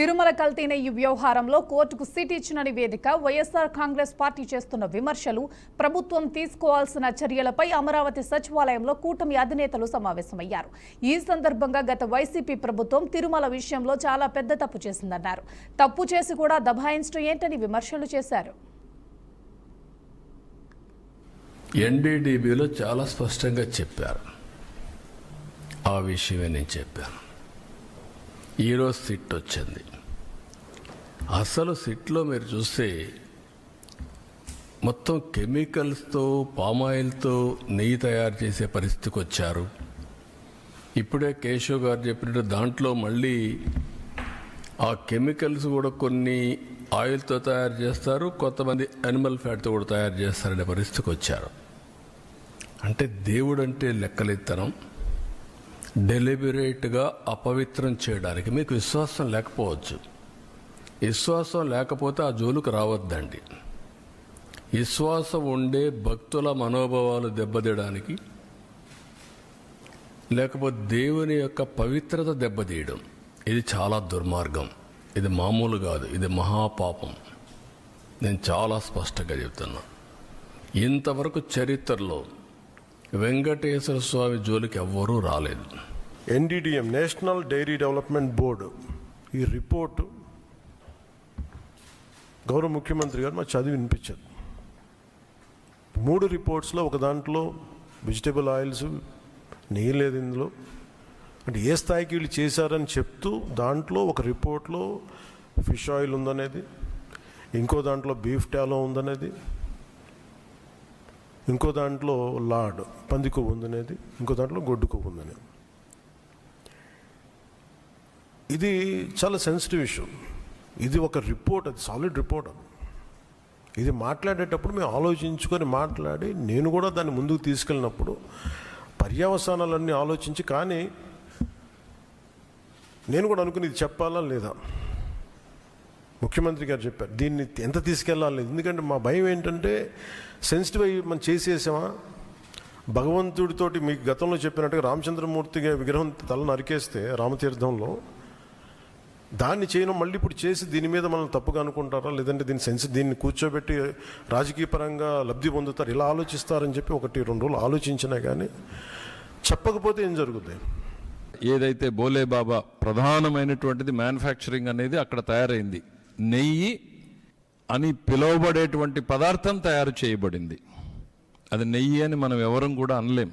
తిరుమల కల్తీ నెయ్యి వ్యవహారంలో కోర్టుకు సిట్ ఇచ్చిన నివేదిక, వైఎస్ఆర్ కాంగ్రెస్ పార్టీ చేస్తున్న విమర్శలు, ప్రభుత్వం తీసుకోవాల్సిన చర్యలపై అమరావతి సచివాలయంలో కూటమి అధినేతలు సమావేశమయ్యారు. ఈ సందర్భంగా గత వైసీపీ ప్రభుత్వం తిరుమల విషయంలో చాలా పెద్ద తప్పు చేసిందన్నారు. తప్పు చేసి కూడా దబాయించడం ఏంటని విమర్శలు చేశారు. ఎన్డీడీబీలో చాలా స్పష్టంగా చెప్పారు. ఆ విషయమే నేను చెప్పాను. ఈరోజు సిట్ వచ్చింది. అసలు సిట్లో మీరు చూస్తే మొత్తం కెమికల్స్తో, పామాయిల్తో నెయ్యి తయారు చేసే పరిస్థితికి వచ్చారు. ఇప్పుడే కేశవ్ గారు చెప్పినట్టు దాంట్లో మళ్ళీ ఆ కెమికల్స్ కూడా కొన్ని ఆయిల్తో తయారు చేస్తారు, కొంతమంది యానిమల్ ఫ్యాట్తో కూడా తయారు చేస్తారనే పరిస్థితికి వచ్చారు. అంటే దేవుడు అంటే లెక్కలెత్తనం, డెలిబరేట్గా అపవిత్రం చేయడానికి మీకు విశ్వాసం లేకపోవచ్చు. విశ్వాసం లేకపోతే ఆ జోలుకు రావద్దండి. విశ్వాసం ఉండే భక్తుల మనోభావాలు దెబ్బతీయడానికి, లేకపోతే దేవుని యొక్క పవిత్రత దెబ్బతీయడం, ఇది చాలా దుర్మార్గం. ఇది మామూలు కాదు, ఇది మహాపాపం. నేను చాలా స్పష్టంగా చెప్తున్నా. ఇంతవరకు చరిత్రలో వెంకటేశ్వర స్వామి జోలికి ఎవ్వరూ రాలేదు. NDDM, national dairy development board, ఈ రిపోర్టు గౌరవ ముఖ్యమంత్రి గారు మాకు చదివి వినిపించారు. 3 రిపోర్ట్స్లో ఒక దాంట్లో వెజిటబుల్ ఆయిల్స్, నెయ్యి లేదు ఇందులో. అంటే ఏ స్థాయికి వీళ్ళు చేశారని చెప్తూ దాంట్లో ఒక రిపోర్ట్లో ఫిష్ ఆయిల్ ఉందనేది, ఇంకో దాంట్లో బీఫ్ టాలో ఉందనేది, ఇంకో దాంట్లో లాడ్ పంది కొవ్వు ఉందనేది, ఇంకో దాంట్లో గొడ్డు కొవ్వు ఉందనేది. ఇది చాలా సెన్సిటివ్ ఇష్యూ. ఇది ఒక రిపోర్ట్, అది సాలిడ్ రిపోర్ట్. ఇది మాట్లాడేటప్పుడు మేము ఆలోచించుకొని మాట్లాడి, నేను కూడా దాన్ని ముందుకు తీసుకెళ్ళినప్పుడు పర్యవసానాలన్నీ ఆలోచించి, కానీ నేను కూడా అనుకుని ఇది చెప్పాలా లేదా. ముఖ్యమంత్రి గారు చెప్పారు దీన్ని ఎంత తీసుకెళ్ళాలి. ఎందుకంటే మా భయం ఏంటంటే సెన్సిటివ్ అయ్యి మనం చేసేసామా. భగవంతుడితోటి మీకు గతంలో చెప్పినట్టుగా రామచంద్రమూర్తిగా విగ్రహం తల నరికేస్తే రామతీర్థంలో, దాన్ని చేయడం మళ్ళీ ఇప్పుడు చేసి దీని మీద మనం తప్పుగా అనుకుంటారా, లేదంటే దీన్ని కూర్చోబెట్టి రాజకీయ పరంగా లబ్ధి పొందుతారు, ఇలా ఆలోచిస్తారని చెప్పి 1-2 రోజులు ఆలోచించినా కానీ చెప్పకపోతే ఏం జరుగుతుంది. ఏదైతే బోలే బాబా ప్రధానమైనటువంటిది మ్యానుఫ్యాక్చరింగ్ అనేది అక్కడ తయారైంది. నెయ్యి అని పిలువబడేటువంటి పదార్థం తయారు చేయబడింది. అది నెయ్యి అని మనం ఎవరం కూడా అనలేం.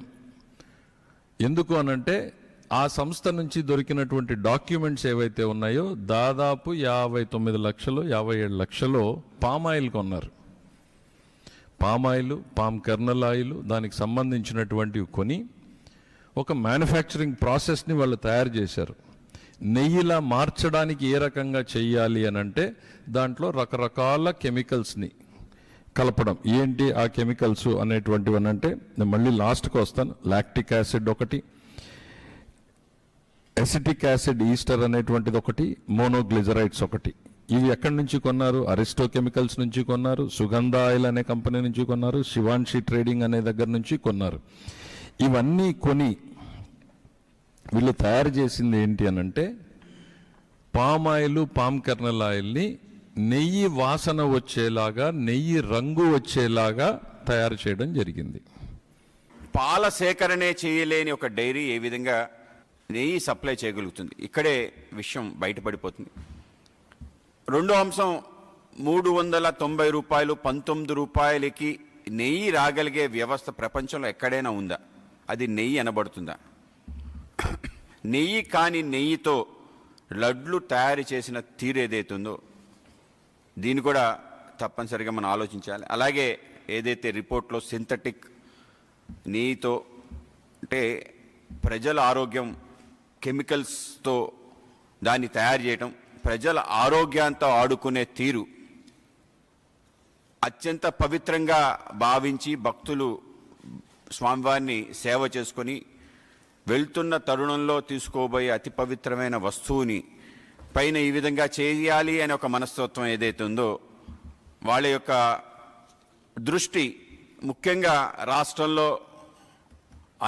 ఎందుకు అనంటే ఆ సంస్థ నుంచి దొరికినటువంటి డాక్యుమెంట్స్ ఏవైతే ఉన్నాయో దాదాపు 59 లక్షలు 57 లక్షలు పామాయిల్ కొన్నారు. పామాయిల్, పామ్ కెర్నల్ ఆయిల్, దానికి సంబంధించినటువంటివి కొని ఒక మ్యానుఫ్యాక్చరింగ్ ప్రాసెస్ని వాళ్ళు తయారు చేశారు. నెయ్యిలా మార్చడానికి ఏ రకంగా చెయ్యాలి అని అంటే దాంట్లో రకరకాల కెమికల్స్ని కలపడం. ఏంటి ఆ కెమికల్స్ అనేటువంటివి అని అంటే నేను మళ్ళీ లాస్ట్కి వస్తాను. లాక్టిక్ యాసిడ్ ఒకటి, ఎసిటిక్ యాసిడ్ ఈస్టర్ అనేటువంటిది ఒకటి, మోనోగ్లిజరైడ్స్ ఒకటి. ఇవి ఎక్కడి నుంచి కొన్నారు? అరిస్టో కెమికల్స్ నుంచి కొన్నారు, సుగంధ ఆయిల్ అనే కంపెనీ నుంచి కొన్నారు, శివాన్షి ట్రేడింగ్ అనే దగ్గర నుంచి కొన్నారు. ఇవన్నీ కొని వీళ్ళు తయారు చేసింది ఏంటి అనంటే పామ్ ఆయిల్, పామ్ కెర్నల్ ఆయిల్ని నెయ్యి వాసన వచ్చేలాగా, నెయ్యి రంగు వచ్చేలాగా తయారు చేయడం జరిగింది. పాల సేకరణే చేయలేని ఒక డైరీ ఏ విధంగా నెయ్యి సప్లై చేయగలుగుతుంది? ఇక్కడే విషయం బయటపడిపోతుంది. రెండో అంశం, 390 రూపాయలు, 19 రూపాయలకి నెయ్యి రాగలిగే వ్యవస్థ ప్రపంచంలో ఎక్కడైనా ఉందా? అది నెయ్యి అనబడుతుందా? నెయ్యి కాని నెయ్యితో లడ్లు తయారు చేసిన తీరు ఏదైతుందో దీన్ని కూడా తప్పనిసరిగా మనం ఆలోచించాలి. అలాగే ఏదైతే రిపోర్ట్లో సింథటిక్ నెయ్యితో, అంటే ప్రజల ఆరోగ్యం, కెమికల్స్తో దాన్ని తయారు చేయటం, ప్రజల ఆరోగ్యంతో ఆడుకునే తీరు అత్యంత పవిత్రంగా భావించి భక్తులు స్వామివారిని సేవ చేసుకొని వెళ్తున్న తరుణంలో తీసుకోబోయే అతి పవిత్రమైన వస్తువుని పైన ఈ విధంగా చేయాలి అనే ఒక మనస్తత్వం ఏదైతే ఉందో వాళ్ళ యొక్క దృష్టి ముఖ్యంగా రాష్ట్రంలో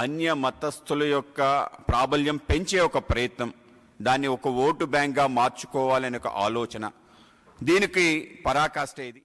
అన్య మతస్థుల యొక్క ప్రాబల్యం పెంచే ఒక ప్రయత్నం దాన్ని ఒక ఓటు బ్యాంక్గా మార్చుకోవాలనే ఒక ఆలోచన. దీనికి పరాకాష్ట ఇది.